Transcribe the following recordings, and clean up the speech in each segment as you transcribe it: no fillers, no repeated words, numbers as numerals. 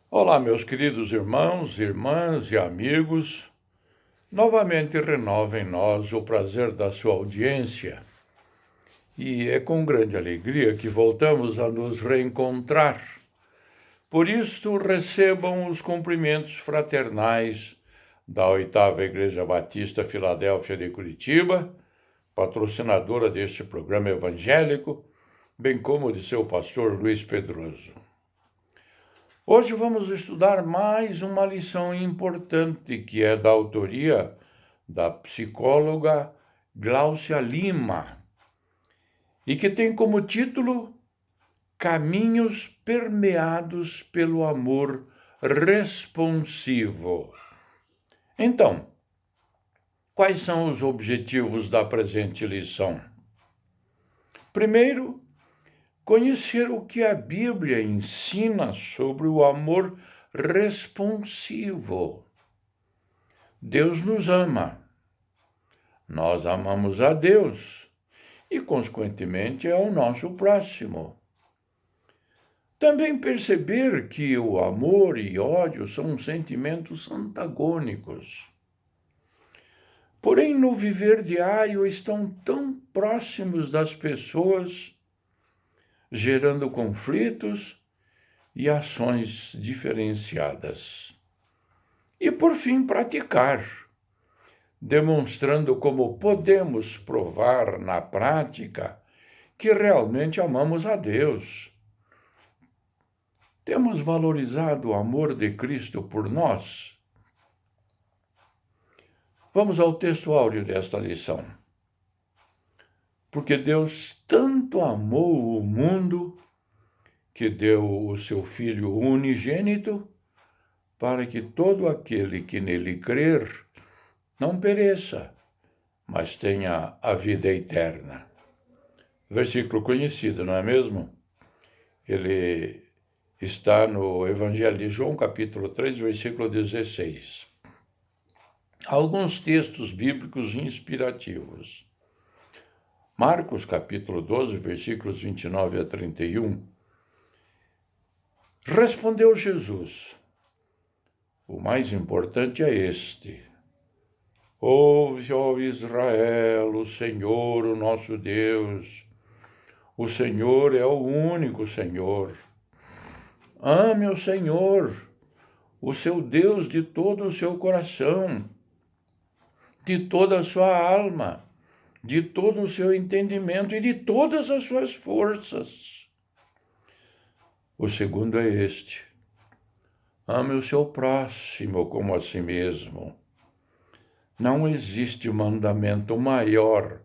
Olá, meus queridos irmãos, irmãs e amigos. Novamente renova em nós o prazer da sua audiência. E é com grande alegria que voltamos a nos reencontrar. Por isto, recebam os cumprimentos fraternais da 8ª Igreja Batista Filadélfia de Curitiba, patrocinadora deste programa evangélico, bem como de seu pastor Luiz Pedroso. Hoje vamos estudar mais uma lição importante que é da autoria da psicóloga Gláucia Lima e que tem como título Caminhos permeados pelo amor responsivo. Então, quais são os objetivos da presente lição? Primeiro, conhecer o que a Bíblia ensina sobre o amor responsivo. Deus nos ama. Nós amamos a Deus e, consequentemente, ao nosso próximo. Também perceber que o amor e ódio são sentimentos antagônicos. Porém, no viver diário, estão tão próximos das pessoas, gerando conflitos e ações diferenciadas. E, por fim, praticar, demonstrando como podemos provar na prática que realmente amamos a Deus. Temos valorizado o amor de Cristo por nós? Vamos ao texto áureo desta lição. Porque Deus tanto amou o mundo que deu o seu Filho unigênito, para que todo aquele que nele crer não pereça, mas tenha a vida eterna. Versículo conhecido, não é mesmo? Ele está no Evangelho de João, capítulo 3, versículo 16. Alguns textos bíblicos inspirativos. Marcos, capítulo 12, versículos 29 a 31. Respondeu Jesus: o mais importante é este: ouve, ó Israel, o Senhor, o nosso Deus. O Senhor é o único Senhor. Ame o Senhor, o seu Deus, de todo o seu coração, de toda a sua alma, de todo o seu entendimento e de todas as suas forças. O segundo é este: ame o seu próximo como a si mesmo. Não existe mandamento maior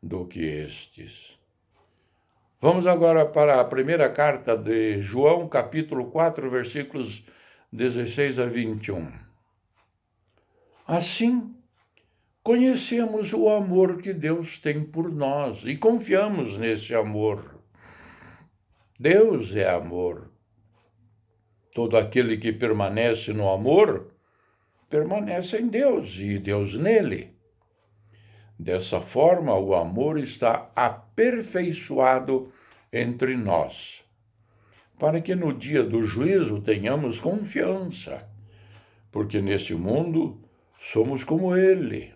do que estes. Vamos agora para a primeira carta de João, capítulo 4, versículos 16 a 21. Assim, conhecemos o amor que Deus tem por nós e confiamos nesse amor. Deus é amor. Todo aquele que permanece no amor, permanece em Deus e Deus nele. Dessa forma, o amor está aperfeiçoado entre nós, para que no dia do juízo tenhamos confiança, porque neste mundo somos como ele.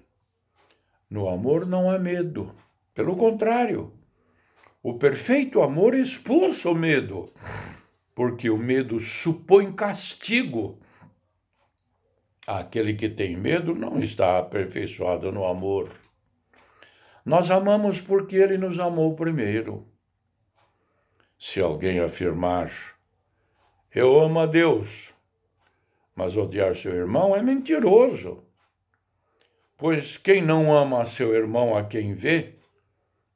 No amor não há medo. Pelo contrário, o perfeito amor expulsa o medo, porque o medo supõe castigo. Aquele que tem medo não está aperfeiçoado no amor. Nós amamos porque ele nos amou primeiro. Se alguém afirmar, eu amo a Deus, mas odiar seu irmão, é mentiroso. Pois quem não ama seu irmão a quem vê,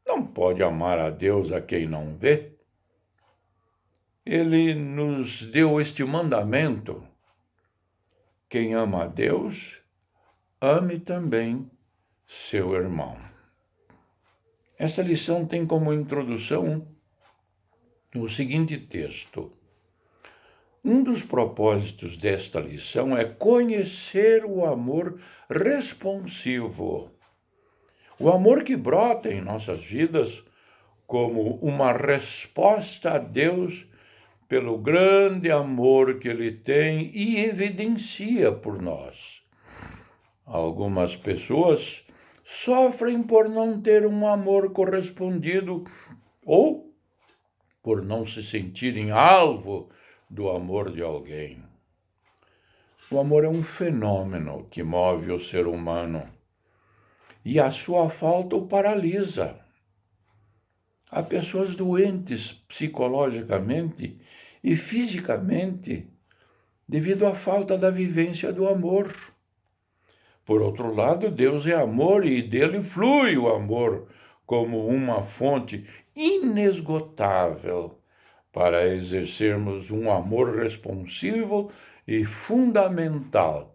não pode amar a Deus a quem não vê. Ele nos deu este mandamento: quem ama a Deus, ame também seu irmão. Esta lição tem como introdução o seguinte texto: um dos propósitos desta lição é conhecer o amor responsivo. O amor que brota em nossas vidas como uma resposta a Deus pelo grande amor que Ele tem e evidencia por nós. Algumas pessoas sofrem por não ter um amor correspondido ou por não se sentirem alvo do amor de alguém. O amor é um fenômeno que move o ser humano e a sua falta o paralisa. Há pessoas doentes psicologicamente e fisicamente devido à falta da vivência do amor. Por outro lado, Deus é amor e dele flui o amor como uma fonte inesgotável para exercermos um amor responsivo e fundamental,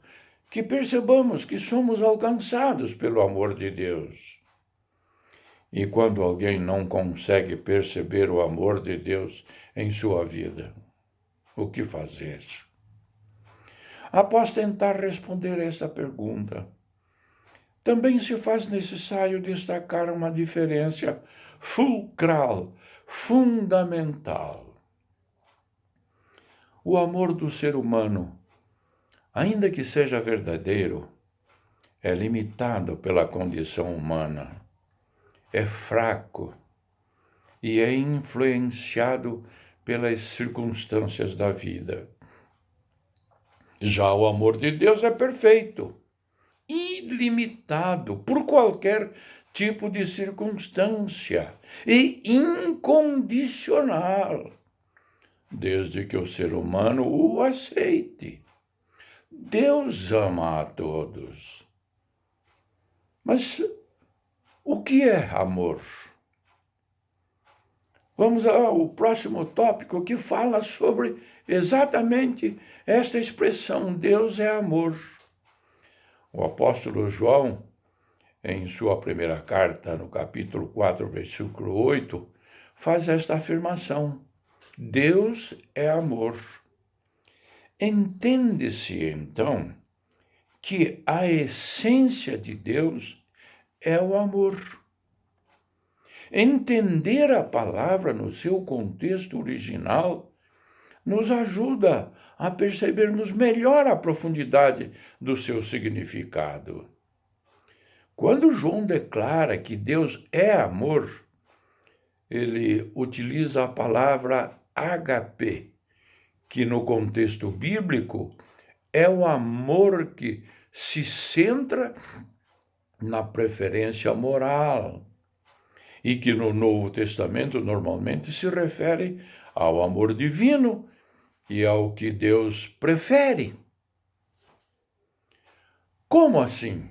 que percebamos que somos alcançados pelo amor de Deus. E quando alguém não consegue perceber o amor de Deus em sua vida, o que fazer? Após tentar responder esta pergunta, também se faz necessário destacar uma diferença fulcral, fundamental. O amor do ser humano, ainda que seja verdadeiro, é limitado pela condição humana, é fraco e é influenciado pelas circunstâncias da vida. Já o amor de Deus é perfeito, ilimitado por qualquer tipo de circunstância e incondicional, desde que o ser humano o aceite. Deus ama a todos. Mas o que é amor? Vamos ao próximo tópico que fala sobre exatamente esta expressão, Deus é amor. O apóstolo João, em sua primeira carta, no capítulo 4, versículo 8, faz esta afirmação, Deus é amor. Entende-se, então, que a essência de Deus é o amor. Entender a palavra no seu contexto original nos ajuda a percebermos melhor a profundidade do seu significado. Quando João declara que Deus é amor, ele utiliza a palavra ágape, que no contexto bíblico é o amor que se centra na preferência moral e que no Novo Testamento normalmente se refere ao amor divino e ao que Deus prefere. Como assim?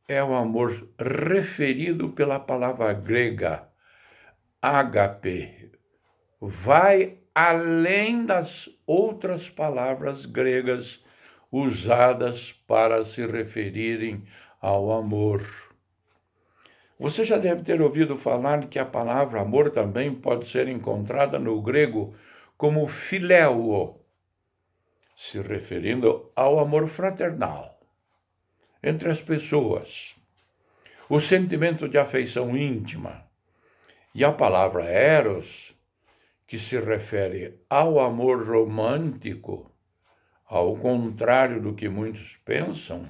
É o amor referido pela palavra grega, ágape. Vai além das outras palavras gregas usadas para se referirem ao amor. Você já deve ter ouvido falar que a palavra amor também pode ser encontrada no grego como philéu, se referindo ao amor fraternal entre as pessoas, o sentimento de afeição íntima, e a palavra eros, que se refere ao amor romântico, ao contrário do que muitos pensam,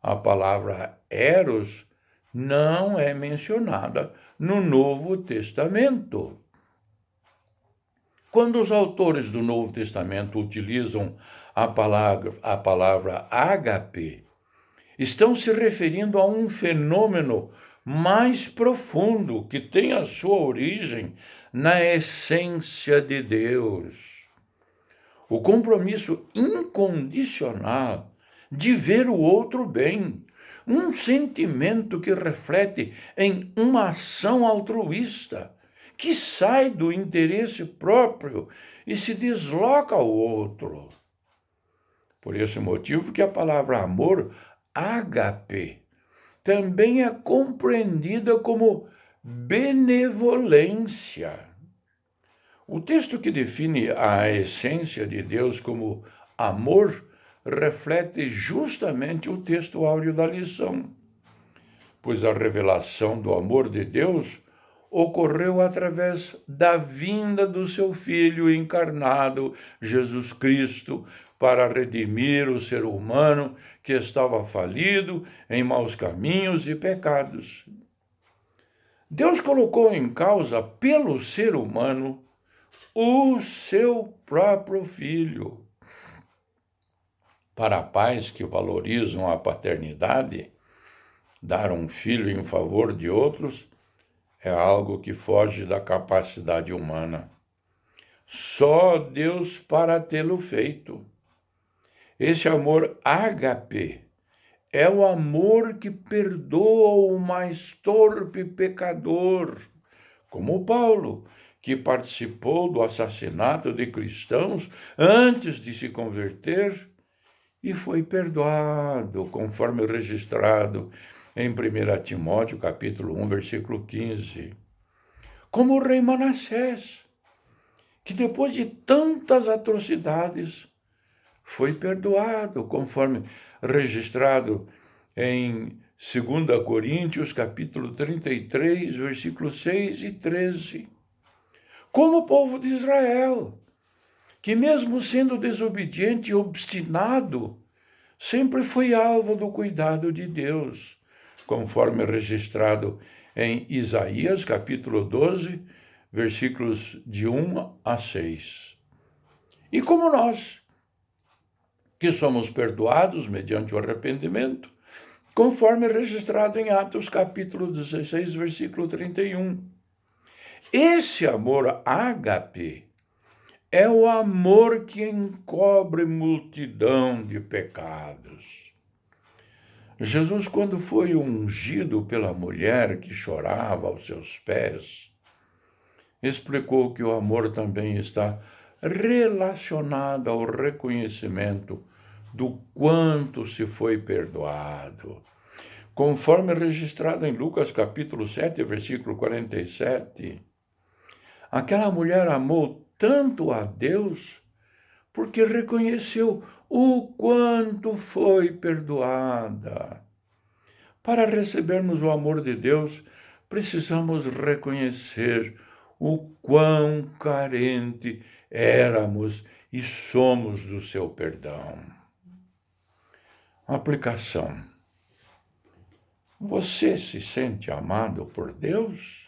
a palavra eros não é mencionada no Novo Testamento. Quando os autores do Novo Testamento utilizam a palavra ágape, estão se referindo a um fenômeno mais profundo que tem a sua origem na essência de Deus. O compromisso incondicional de ver o outro bem, um sentimento que reflete em uma ação altruísta, que sai do interesse próprio e se desloca ao outro. Por esse motivo que a palavra amor, ágape, também é compreendida como benevolência. O texto que define a essência de Deus como amor reflete justamente o texto áureo da lição, pois a revelação do amor de Deus ocorreu através da vinda do seu Filho encarnado, Jesus Cristo, para redimir o ser humano que estava falido em maus caminhos e pecados. Deus colocou em causa pelo ser humano o seu próprio Filho. Para pais que valorizam a paternidade, dar um filho em favor de outros é algo que foge da capacidade humana. Só Deus para tê-lo feito. Esse amor ágape é o amor que perdoa o mais torpe pecador, como Paulo, que participou do assassinato de cristãos antes de se converter e foi perdoado, conforme registrado em 1 Timóteo, capítulo 1, versículo 15. Como o rei Manassés, que depois de tantas atrocidades foi perdoado, conforme registrado em 2 Coríntios, capítulo 33, versículos 6 e 13. Como o povo de Israel, que mesmo sendo desobediente e obstinado, sempre foi alvo do cuidado de Deus, conforme registrado em Isaías, capítulo 12, versículos de 1 a 6. E como nós, que somos perdoados mediante o arrependimento, conforme registrado em Atos, capítulo 16, versículo 31. Esse amor ágape é o amor que encobre multidão de pecados. Jesus, quando foi ungido pela mulher que chorava aos seus pés, explicou que o amor também está relacionado ao reconhecimento do quanto se foi perdoado. Conforme registrado em Lucas capítulo 7, versículo 47, aquela mulher amou tanto a Deus porque reconheceu o quanto foi perdoada. Para recebermos o amor de Deus, precisamos reconhecer o quão carente éramos e somos do seu perdão. Aplicação. Você se sente amado por Deus?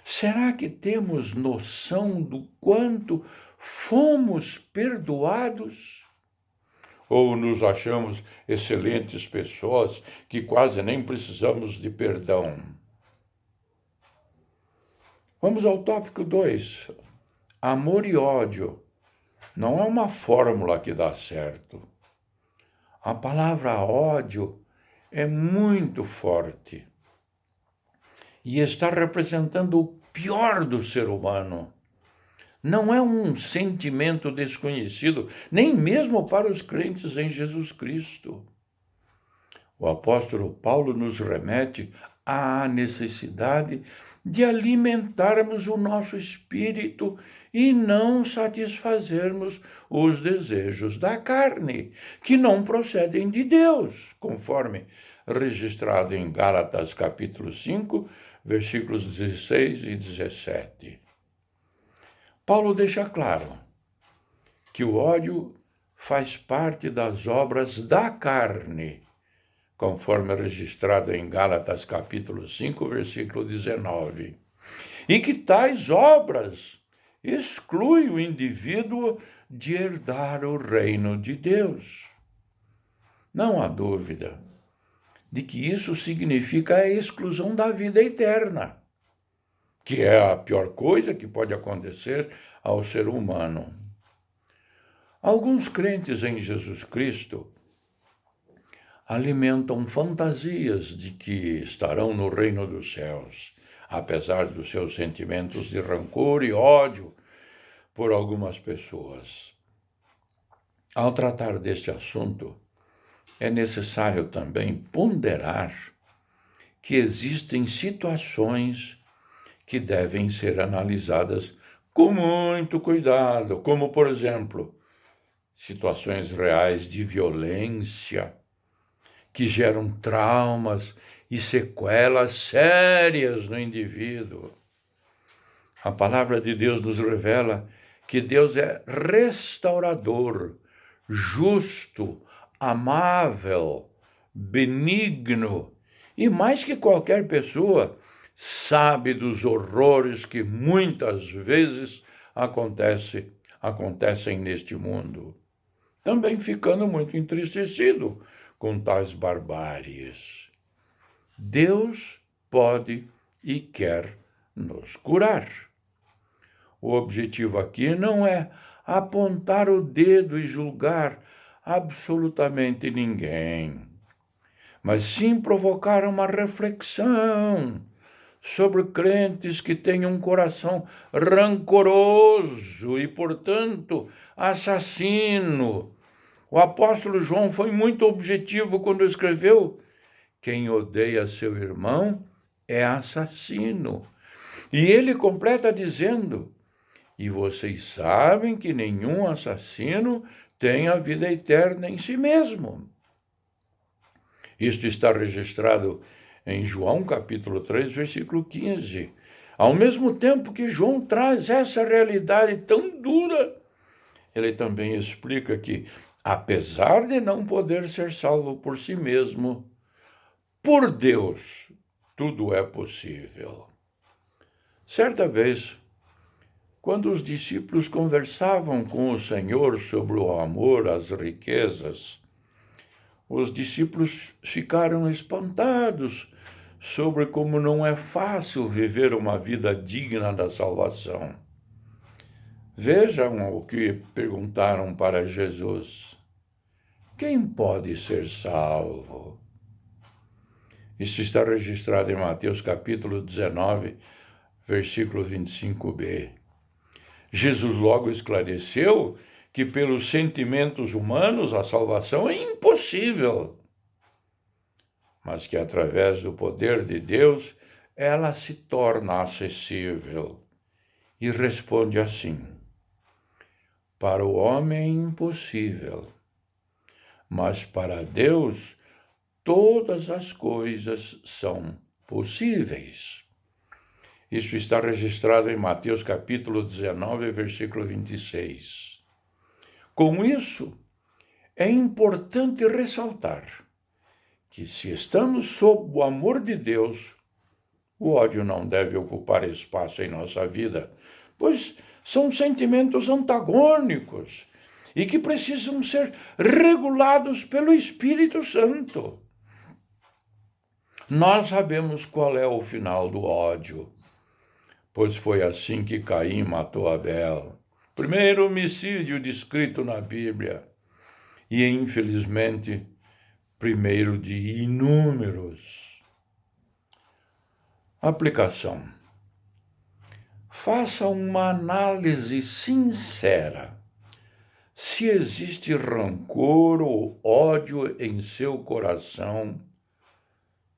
Será que temos noção do quanto fomos perdoados? Ou nos achamos excelentes pessoas que quase nem precisamos de perdão? Vamos ao tópico 2. Amor e ódio não é uma fórmula que dá certo. A palavra ódio é muito forte e está representando o pior do ser humano. Não é um sentimento desconhecido, nem mesmo para os crentes em Jesus Cristo. O apóstolo Paulo nos remete à necessidade de alimentarmos o nosso espírito e não satisfazermos os desejos da carne, que não procedem de Deus, conforme registrado em Gálatas capítulo 5, versículos 16 e 17. Paulo deixa claro que o ódio faz parte das obras da carne, conforme registrado em Gálatas capítulo 5, versículo 19, e que tais obras excluem o indivíduo de herdar o reino de Deus. Não há dúvida de que isso significa a exclusão da vida eterna, que é a pior coisa que pode acontecer ao ser humano. Alguns crentes em Jesus Cristo alimentam fantasias de que estarão no reino dos céus, apesar dos seus sentimentos de rancor e ódio por algumas pessoas. Ao tratar deste assunto, é necessário também ponderar que existem situações que devem ser analisadas com muito cuidado, como, por exemplo, situações reais de violência que geram traumas e sequelas sérias no indivíduo. A palavra de Deus nos revela que Deus é restaurador, justo, amável, benigno e, mais que qualquer pessoa, sabe dos horrores que muitas vezes acontecem neste mundo, também ficando muito entristecido com tais barbáries. Deus pode e quer nos curar. O objetivo aqui não é apontar o dedo e julgar absolutamente ninguém, mas sim provocar uma reflexão sobre crentes que têm um coração rancoroso e, portanto, assassino. O apóstolo João foi muito objetivo quando escreveu: quem odeia seu irmão é assassino. E ele completa dizendo: e vocês sabem que nenhum assassino tem a vida eterna em si mesmo. Isto está registrado em João, capítulo 3, versículo 15. Ao mesmo tempo que João traz essa realidade tão dura, ele também explica que, apesar de não poder ser salvo por si mesmo, por Deus tudo é possível. Certa vez, quando os discípulos conversavam com o Senhor sobre o amor às riquezas, os discípulos ficaram espantados sobre como não é fácil viver uma vida digna da salvação. Vejam o que perguntaram para Jesus: quem pode ser salvo? Isso está registrado em Mateus capítulo 19, versículo 25b. Jesus logo esclareceu que pelos sentimentos humanos a salvação é impossível, mas que através do poder de Deus ela se torna acessível. E responde assim: para o homem é impossível, mas para Deus todas as coisas são possíveis. Isso está registrado em Mateus capítulo 19, versículo 26. Com isso, é importante ressaltar que, se estamos sob o amor de Deus, o ódio não deve ocupar espaço em nossa vida, pois são sentimentos antagônicos e que precisam ser regulados pelo Espírito Santo. Nós sabemos qual é o final do ódio, pois foi assim que Caim matou Abel. Primeiro homicídio descrito na Bíblia e, infelizmente, primeiro de inúmeros. Aplicação. Faça uma análise sincera se existe rancor ou ódio em seu coração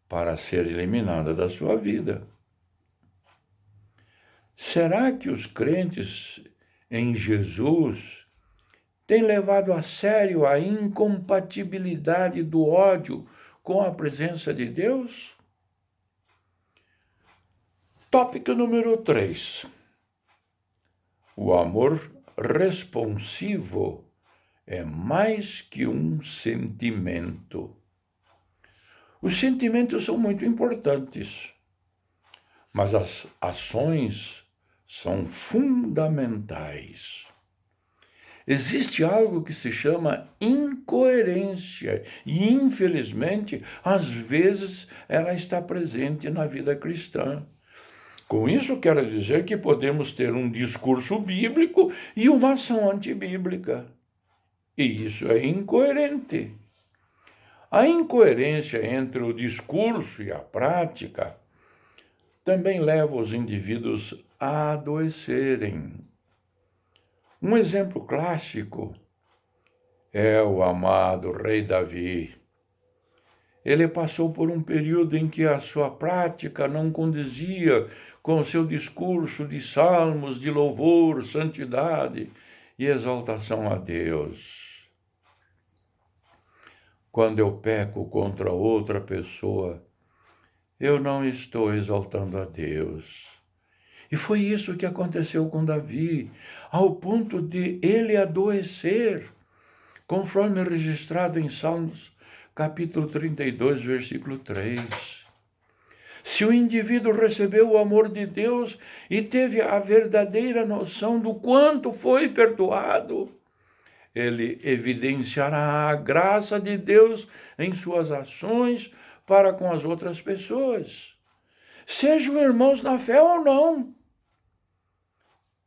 para ser eliminada da sua vida. Será que os crentes em Jesus têm levado a sério a incompatibilidade do ódio com a presença de Deus? Tópico número 3. O amor responsivo é mais que um sentimento. Os sentimentos são muito importantes, mas as ações são fundamentais. Existe algo que se chama incoerência e, infelizmente, às vezes ela está presente na vida cristã. Com isso, quero dizer que podemos ter um discurso bíblico e uma ação antibíblica. E isso é incoerente. A incoerência entre o discurso e a prática também leva os indivíduos a adoecerem. Um exemplo clássico é o amado rei Davi. Ele passou por um período em que a sua prática não condizia com o seu discurso de salmos, de louvor, santidade e exaltação a Deus. Quando eu peco contra outra pessoa, eu não estou exaltando a Deus. E foi isso que aconteceu com Davi, ao ponto de ele adoecer, conforme registrado em Salmos, capítulo 32, versículo 3. Se o indivíduo recebeu o amor de Deus e teve a verdadeira noção do quanto foi perdoado, ele evidenciará a graça de Deus em suas ações para com as outras pessoas, sejam irmãos na fé ou não.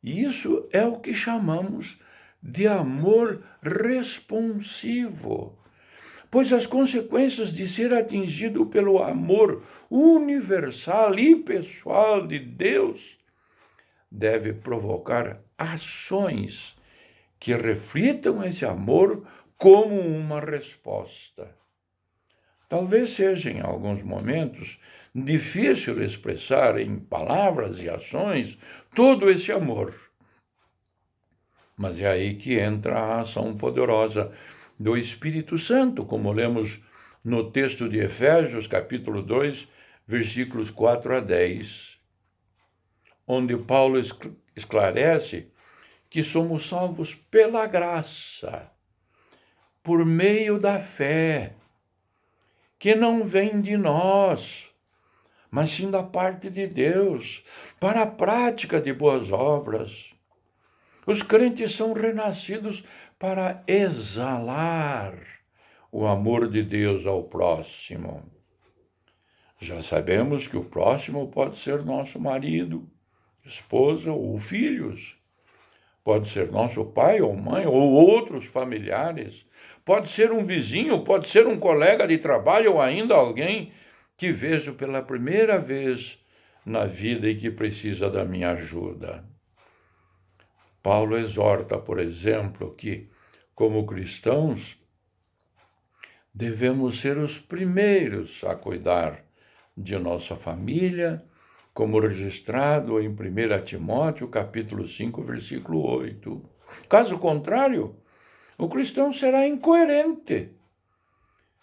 Isso é o que chamamos de amor responsivo, pois as consequências de ser atingido pelo amor universal e pessoal de Deus deve provocar ações que reflitam esse amor como uma resposta. Talvez seja, em alguns momentos, difícil expressar em palavras e ações todo esse amor. Mas é aí que entra a ação poderosa do Espírito Santo, como lemos no texto de Efésios, capítulo 2, versículos 4 a 10, onde Paulo esclarece que somos salvos pela graça, por meio da fé, que não vem de nós, mas sim da parte de Deus, para a prática de boas obras. Os crentes são renascidos para exalar o amor de Deus ao próximo. Já sabemos que o próximo pode ser nosso marido, esposa ou filhos. Pode ser nosso pai ou mãe ou outros familiares. Pode ser um vizinho, pode ser um colega de trabalho ou ainda alguém que vejo pela primeira vez na vida e que precisa da minha ajuda. Paulo exorta, por exemplo, que, como cristãos, devemos ser os primeiros a cuidar de nossa família, como registrado em 1 Timóteo, capítulo 5, versículo 8. Caso contrário, o cristão será incoerente.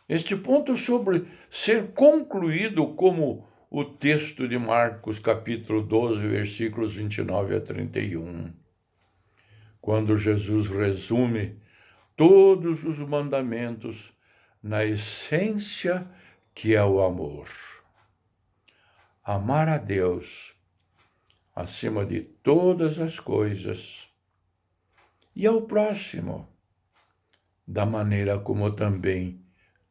Este ponto sobre ser concluído como o texto de Marcos, capítulo 12, versículos 29 a 31. Quando Jesus resume todos os mandamentos na essência que é o amor. Amar a Deus acima de todas as coisas e ao próximo da maneira como também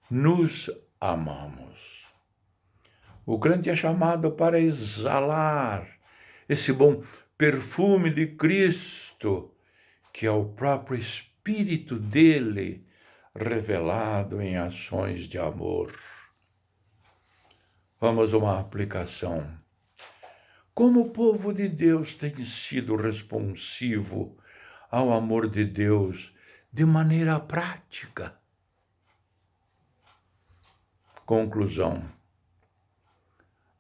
nos amamos. O crente é chamado para exalar esse bom perfume de Cristo, que é o próprio Espírito dele, revelado em ações de amor. Vamos a uma aplicação. Como o povo de Deus tem sido responsivo ao amor de Deus de maneira prática? Conclusão.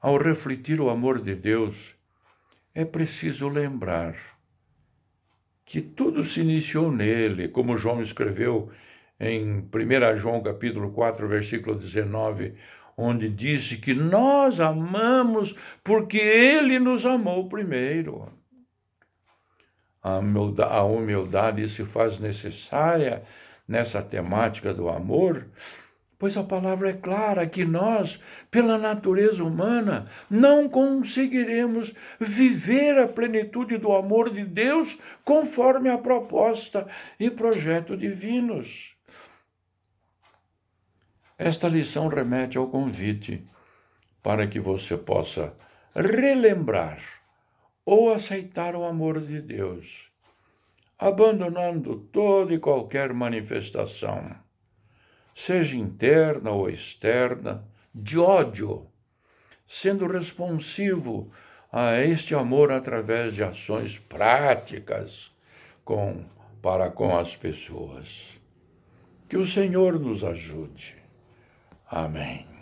Ao refletir o amor de Deus, é preciso lembrar que tudo se iniciou nele, como João escreveu em 1 João capítulo 4, versículo 19, onde disse que nós amamos porque ele nos amou primeiro. A humildade se faz necessária nessa temática do amor, pois a palavra é clara que nós, pela natureza humana, não conseguiremos viver a plenitude do amor de Deus conforme a proposta e projeto divinos. Esta lição remete ao convite para que você possa relembrar ou aceitar o amor de Deus, abandonando toda e qualquer manifestação, seja interna ou externa, de ódio, sendo responsivo a este amor através de ações práticas para com as pessoas. Que o Senhor nos ajude. Amém.